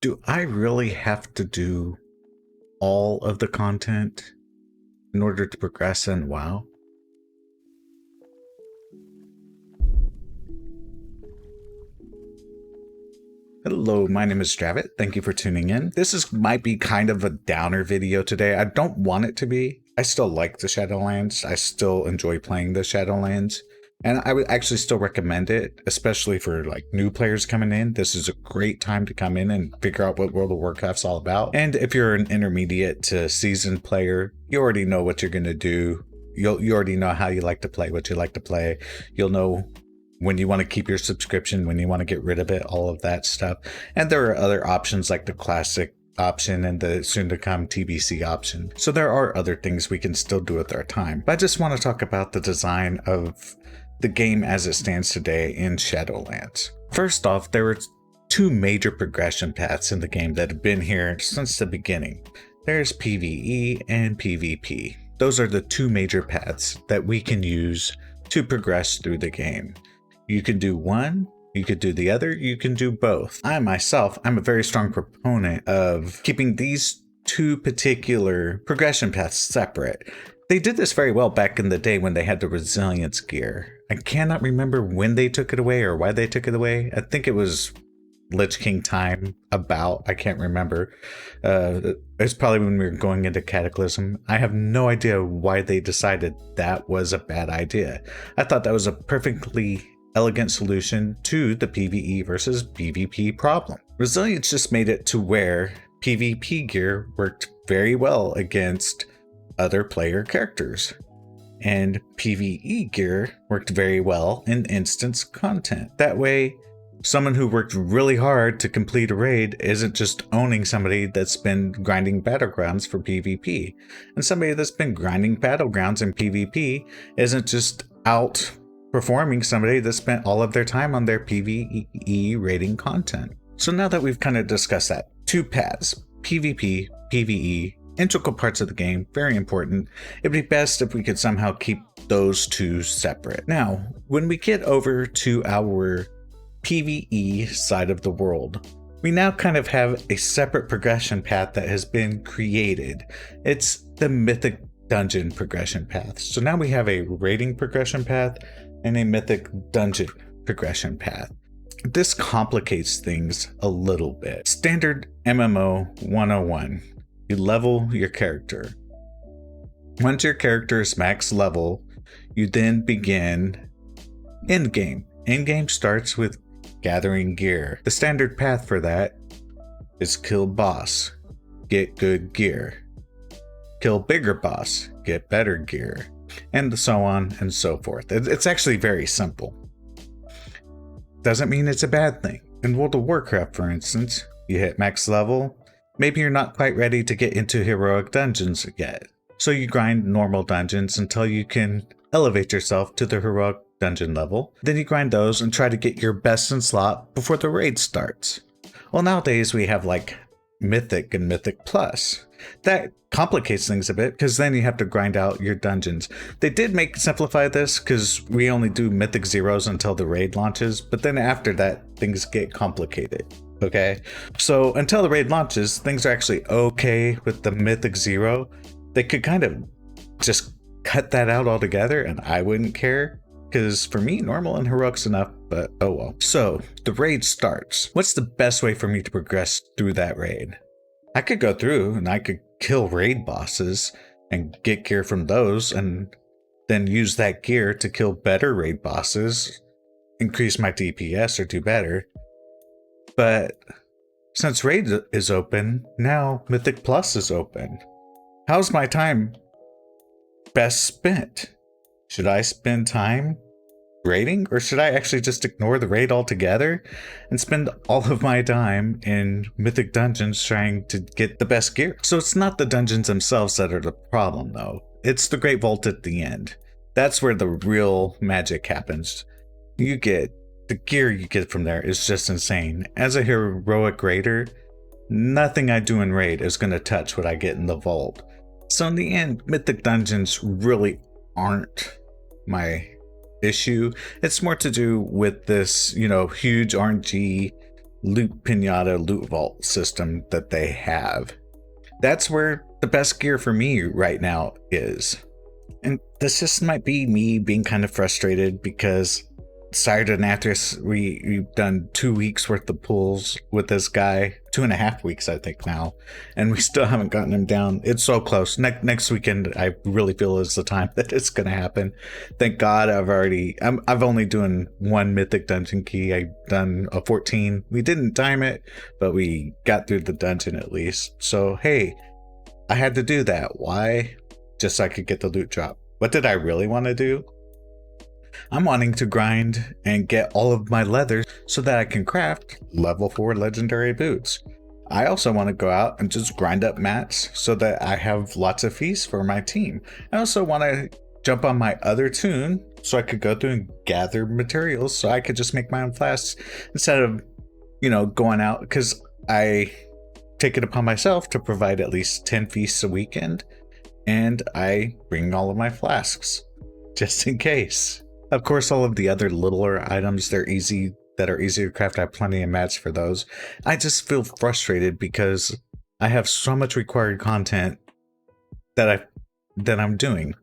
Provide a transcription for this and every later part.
Do I really have to do all of the content in order to progress in WoW? Hello, my name is Dravot. Thank you for tuning in. Might be kind of a downer video today. I don't want it to be. I still like the Shadowlands. I still enjoy playing the Shadowlands. And I would actually still recommend it, especially for like new players coming in. This is a great time to come in and figure out what World of Warcraft's all about. And if you're an intermediate to seasoned player, you already know what you're going to do. You already know how you like to play, what you like to play. You'll know when you want to keep your subscription, when you want to get rid of it, all of that stuff. And there are other options like the classic option and the soon to come TBC option. So there are other things we can still do with our time. But I just want to talk about the design of the game as it stands today in Shadowlands. First off, there were two major progression paths in the game that have been here since the beginning. There's PvE and PvP. Those are the two major paths that we can use to progress through the game. You can do one, you could do the other, you can do both. I'm a very strong proponent of keeping these two particular progression paths separate. They did this very well back in the day when they had the resilience gear. I cannot remember when they took it away or why they took it away. I think it was Lich King time I can't remember. It's probably when we were going into Cataclysm. I have no idea why they decided that was a bad idea. I thought that was a perfectly elegant solution to the PvE versus PvP problem. Resilience just made it to where PvP gear worked very well against other player characters, and PvE gear worked very well in instance content. That way, someone who worked really hard to complete a raid isn't just owning somebody that's been grinding battlegrounds for PvP, and somebody that's been grinding battlegrounds in PvP isn't just out performing somebody that spent all of their time on their PvE raiding content. So now that we've kind of discussed that, two paths, PvP, PvE, integral parts of the game, very important. It'd be best if we could somehow keep those two separate. Now, when we get over to our PvE side of the world, we now kind of have a separate progression path that has been created. It's the Mythic Dungeon progression path. So now we have a raiding progression path and a Mythic Dungeon progression path. This complicates things a little bit. Standard MMO 101. You level your character. Once your character is max level, you then begin endgame. Endgame starts with gathering gear. The standard path for that is kill boss, get good gear. Kill bigger boss, get better gear, and so on and so forth. It's actually very simple. Doesn't mean it's a bad thing. In World of Warcraft, for instance, you hit max level, maybe you're not quite ready to get into heroic dungeons yet. So you grind normal dungeons until you can elevate yourself to the heroic dungeon level. Then you grind those and try to get your best in slot before the raid starts. Well, nowadays we have like Mythic and Mythic Plus. That complicates things a bit because then you have to grind out your dungeons. They did simplify this because we only do Mythic Zeros until the raid launches, but then after that things get complicated. Okay, so until the raid launches, things are actually okay with the Mythic Zero. They could kind of just cut that out altogether and I wouldn't care, because for me, normal and heroic's enough, but oh well. So the raid starts. What's the best way for me to progress through that raid? I could go through and I could kill raid bosses and get gear from those and then use that gear to kill better raid bosses, increase my DPS or do better. But since raid is open, now Mythic Plus is open. How's my time best spent? Should I spend time raiding, or should I actually just ignore the raid altogether and spend all of my time in Mythic Dungeons trying to get the best gear? So it's not the dungeons themselves that are the problem though. It's the Great Vault at the end. That's where the real magic happens. The gear you get from there is just insane. As a heroic raider, nothing I do in raid is going to touch what I get in the vault. So in the end, Mythic Dungeons really aren't my issue. It's more to do with this, huge RNG loot pinata loot vault system that they have. That's where the best gear for me right now is. And this just might be me being kind of frustrated because Saturday after we've done 2 weeks worth of pulls with this guy, 2.5 weeks I think now, and we still haven't gotten him down. It's so close. Next weekend I really feel is the time that it's gonna happen. Thank God I've only doing one mythic dungeon key. I've done a 14. We didn't time it, but we got through the dungeon at least. So hey, I had to do that. Why? Just so I could get the loot drop. What did I really want to do? I'm wanting to grind and get all of my leather so that I can craft level 4 legendary boots. I also want to go out and just grind up mats so that I have lots of feasts for my team. I also want to jump on my other toon so I could go through and gather materials so I could just make my own flasks instead of, going out, because I take it upon myself to provide at least 10 feasts a weekend, and I bring all of my flasks just in case. Of course, all of the other littler items, that are easy to craft. I have plenty of mats for those. I just feel frustrated because I have so much required content that I'm doing.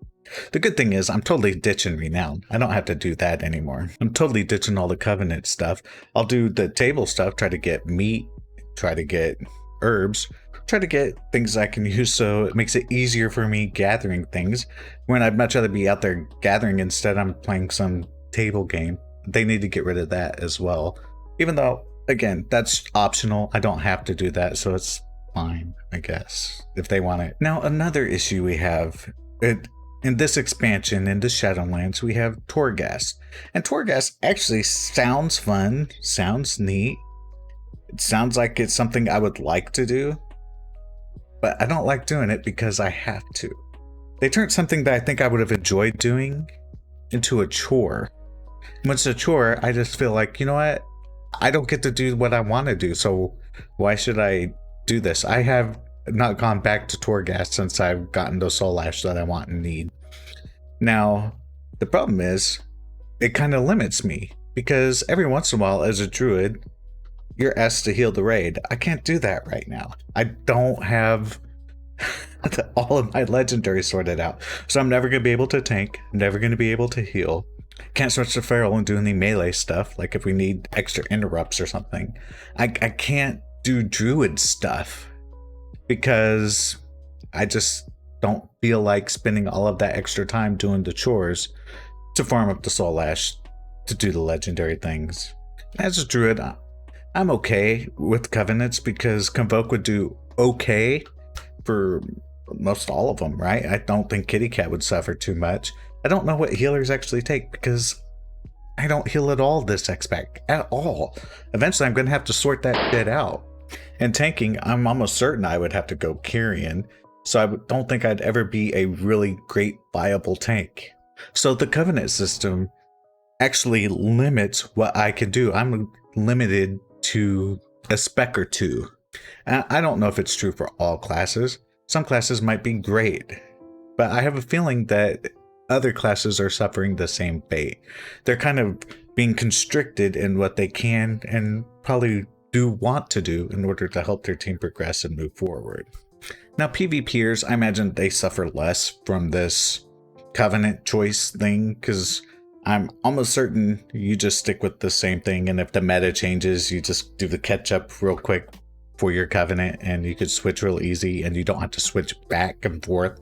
The good thing is I'm totally ditching Renown. I don't have to do that anymore. I'm totally ditching all the Covenant stuff. I'll do the table stuff, try to get meat, try to get herbs, try to get things I can use so it makes it easier for me gathering things, when I'd much rather be out there gathering instead I'm playing some table game. They need to get rid of that as well, even though again that's optional. I don't have to do that, so it's fine, I guess, if they want it. Now another issue we have in this expansion, in the Shadowlands, we have Torghast, and Torghast actually sounds fun, sounds neat. It sounds like it's something I would like to do, but I don't like doing it because I have to. They turned something that I think I would have enjoyed doing into a chore. When it's a chore, I just feel like, you know what? I don't get to do what I want to do, so why should I do this? I have not gone back to Torghast since I've gotten the soul ash that I want and need. Now, the problem is, it kind of limits me, because every once in a while as a druid, you're asked to heal the raid. I can't do that right now. I don't have all of my legendary sorted out. So I'm never going to be able to tank, never going to be able to heal. Can't switch to feral and do any melee stuff, like if we need extra interrupts or something. I can't do druid stuff because I just don't feel like spending all of that extra time doing the chores to farm up the soul ash to do the legendary things. As a druid, I'm okay with covenants because Convoke would do okay for most all of them, right? I don't think Kitty Cat would suffer too much. I don't know what healers actually take because I don't heal at all this expect at all. Eventually I'm going to have to sort that bit out. And tanking, I'm almost certain I would have to go carrion, so I don't think I'd ever be a really great viable tank. So the covenant system actually limits what I can do. I'm limited to a spec or two. I don't know if it's true for all classes. Some classes might be great, but I have a feeling that other classes are suffering the same fate. They're kind of being constricted in what they can and probably do want to do in order to help their team progress and move forward. Now PvPers, I imagine they suffer less from this covenant choice thing because I'm almost certain you just stick with the same thing, and if the meta changes, you just do the catch up real quick for your covenant, and you could switch real easy, and you don't have to switch back and forth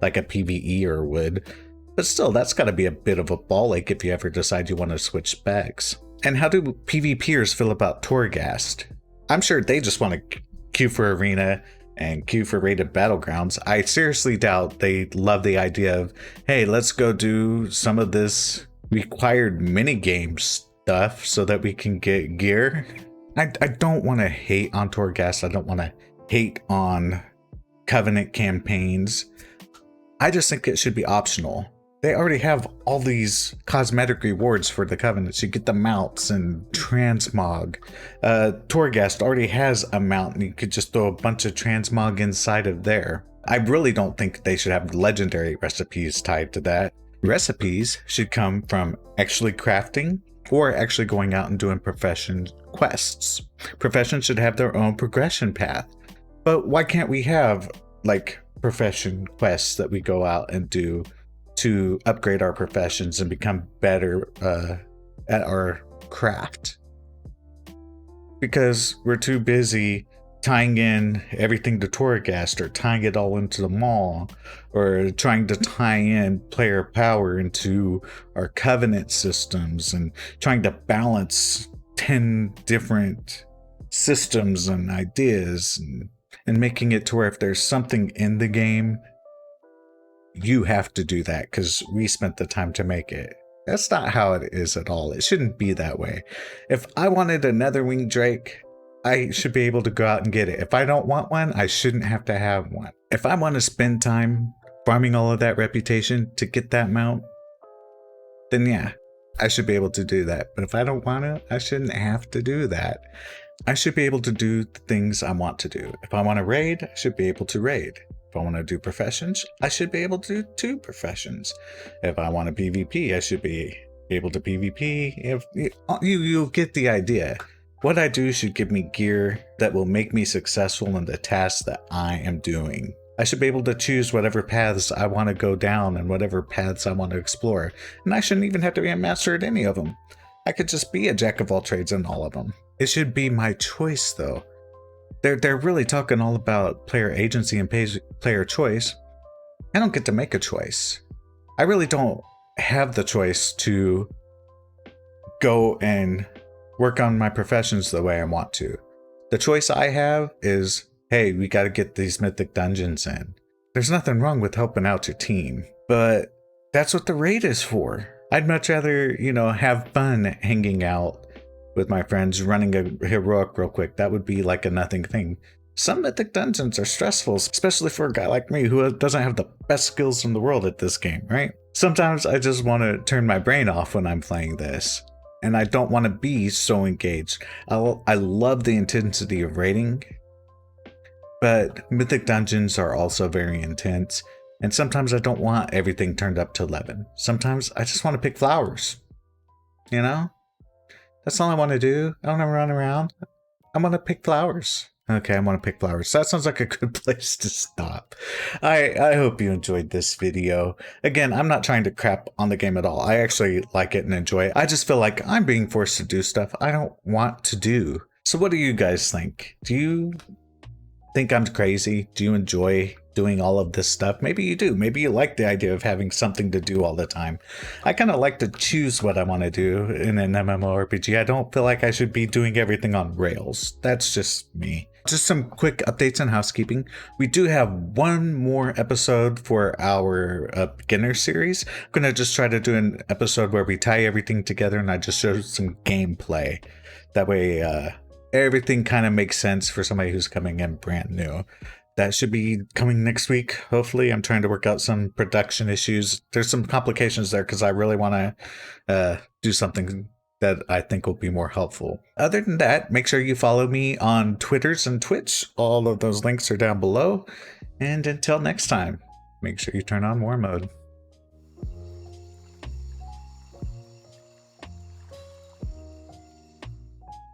like a PvEer would. But still, that's got to be a bit of a ball ache if you ever decide you want to switch specs. And how do PvPers feel about Torghast? I'm sure they just want to queue for Arena and queue for Rated Battlegrounds. I seriously doubt they love the idea of, hey, let's go do some of this required minigame stuff so that we can get gear. I don't want to hate on Torghast. I don't want to hate on Covenant campaigns. I just think it should be optional. They already have all these cosmetic rewards for the Covenants. You get the mounts and transmog. Torghast already has a mount, and you could just throw a bunch of transmog inside of there. I really don't think they should have legendary recipes tied to that. Recipes should come from actually crafting or actually going out and doing profession quests. Professions should have their own progression path. But why can't we have like profession quests that we go out and do to upgrade our professions and become better at our craft? Because we're too busy tying in everything to Torghast, or tying it all into the mall, or trying to tie in player power into our covenant systems, and trying to balance 10 different systems and ideas, and making it to where if there's something in the game, you have to do that because we spent the time to make it. That's not how it is at all. It shouldn't be that way. If I wanted another winged drake, I should be able to go out and get it. If I don't want one, I shouldn't have to have one. If I want to spend time farming all of that reputation to get that mount, then yeah, I should be able to do that. But if I don't want to, I shouldn't have to do that. I should be able to do the things I want to do. If I want to raid, I should be able to raid. If I want to do professions, I should be able to do 2 professions. If I want to PvP, I should be able to PvP. If you'll get the idea. What I do should give me gear that will make me successful in the tasks that I am doing. I should be able to choose whatever paths I want to go down and whatever paths I want to explore. And I shouldn't even have to be a master at any of them. I could just be a jack of all trades in all of them. It should be my choice though. They're really talking all about player agency and player choice. I don't get to make a choice. I really don't have the choice to go and work on my professions the way I want to. The choice I have is, hey, we got to get these mythic dungeons in. There's nothing wrong with helping out your team, but that's what the raid is for. I'd much rather, have fun hanging out with my friends, running a heroic real quick. That would be like a nothing thing. Some mythic dungeons are stressful, especially for a guy like me who doesn't have the best skills in the world at this game, right? Sometimes I just want to turn my brain off when I'm playing this. And I don't want to be so engaged. I love the intensity of raiding, but mythic dungeons are also very intense. And sometimes I don't want everything turned up to 11. Sometimes I just want to pick flowers. That's all I want to do. I don't want to run around. I want to pick flowers. Okay, I want to pick flowers. That sounds like a good place to stop. I hope you enjoyed this video. Again, I'm not trying to crap on the game at all. I actually like it and enjoy it. I just feel like I'm being forced to do stuff I don't want to do. So what do you guys think? Do you think I'm crazy? Do you enjoy doing all of this stuff? Maybe you do. Maybe you like the idea of having something to do all the time. I kind of like to choose what I want to do in an MMORPG. I don't feel like I should be doing everything on rails. That's just me. Just some quick updates on housekeeping. We do have one more episode for our beginner series. I'm going to just try to do an episode where we tie everything together and I just show some gameplay. That way everything kind of makes sense for somebody who's coming in brand new. That should be coming next week, hopefully. I'm trying to work out some production issues. There's some complications there because I really want to do something that I think will be more helpful. Other than that, make sure you follow me on Twitters and Twitch. All of those links are down below. And until next time, make sure you turn on war mode.